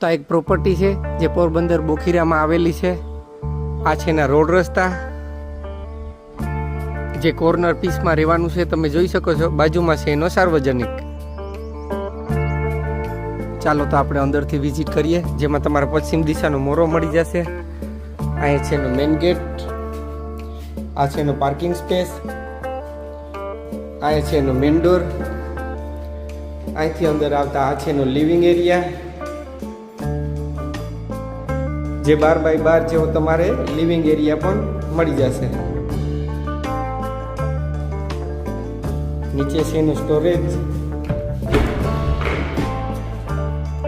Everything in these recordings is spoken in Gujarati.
તો આ એક પ્રોપર્ટી છે જે પોરબંદર બોખીરામાં આવેલી છે. આ છે એના રોડ રસ્તા, જે કોર્નર પીસમાં રહેવાનું છે. તમે જોઈ શકો છો બાજુમાં છે એનો સાર્વજનિક. ચાલો તો આપણે અંદરથી વિઝિટ કરીએ, જેમાં તમારા પશ્ચિમ દિશાનો મોરો મળી જશે. અહીંયા છે એનો મેઇન ગેટ, આ છે એનો પાર્કિંગ સ્પેસ, અહીંયા છે એનો મેઇન ડોર. અહીંથી અંદર આવતા આ છે એનો લિવિંગ એરિયા, જે 12x12 જેવો તમારે લિવિંગ એરિયા પણ મળી જશે. નીચે છે એનું સ્ટોરેજ,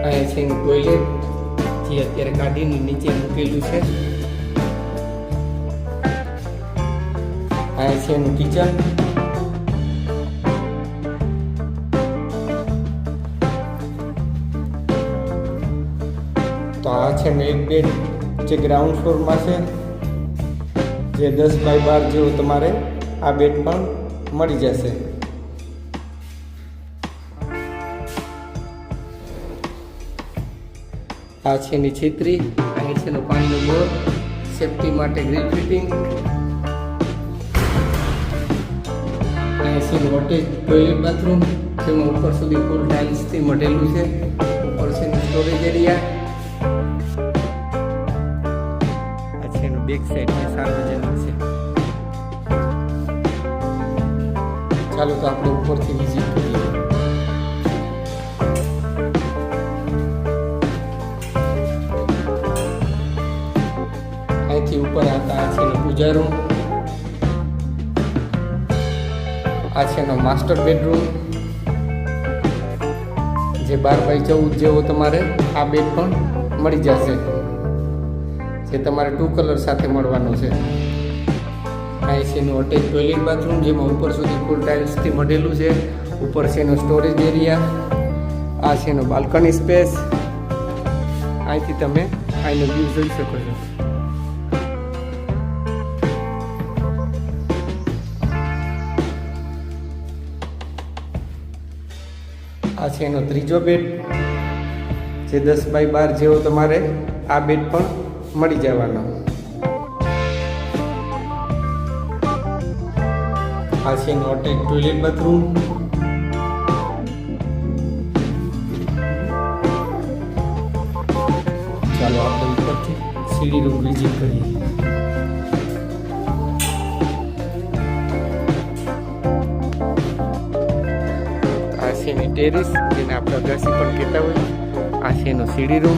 અહીંયા છે એનું ટોયલેટ, જે અત્યારે કાઢીને નીચે મૂકેલું છે. અહીંયા છે એનું કિચન, તો આ છે એનો એક બેડ જે ગ્રાઉન્ડ ફ્લોરમાં છે, જે 10x12 જેવો તમારે આ બેડ પણ મળી જશે. આ છે એની છેતરી, અહીં છે એનો પાણીનો બોર, સેફટી માટે ગ્રીલ ફિટિંગ. અહીં છે એનું અટેચ ટોયલેટ બાથરૂમ, જેમાં ઉપર સુધી ફૂલ ટાઇલ્સથી મઢેલું છે. ઉપર છે એનું સ્ટોરેજ એરિયા. આ છે એનું બેક સાઈડ જે સાર્વજનિક છે. ચાલો તો આપણે ઉપરથી વિઝિટ કરીએ. અહીંથી ઉપર આવતા આ છે એનો પૂજા રૂમ, આ છે એનો માસ્ટર બેડરૂમ, જે 12x14 જેવો તમારે આ બેડ પણ મળી જશે, જે તમારે 2 કલર સાથે મળવાનો છે. અહીં છે એનું અટેચ ટોયલેટ બાથરૂમ, જેમાં ઉપર સુધી ફૂલ ટાઇલ્સથી મઢેલું છે. ઉપર છે એનો સ્ટોરેજ એરિયા, આ છે એનો બાલ્કની સ્પેસ. અહીંથી તમે અહીંનો વ્યૂ જોઈ શકો છો. આ છે એનો ત્રીજો બેડ, જે 10x12 જેવો તમારે આ બેડ પણ મળી જવાનો. આ છે એનો અટેચ ટોયલેટ બાથરૂમ. ચાલો આપણે ઉપરથી સીડી રૂમ વિઝિટ કરીએ. આ છે એની ટેરેસ, જેને આપણે અગાસી પણ કહેતા હોય. આ છે એનો સીડી રૂમ.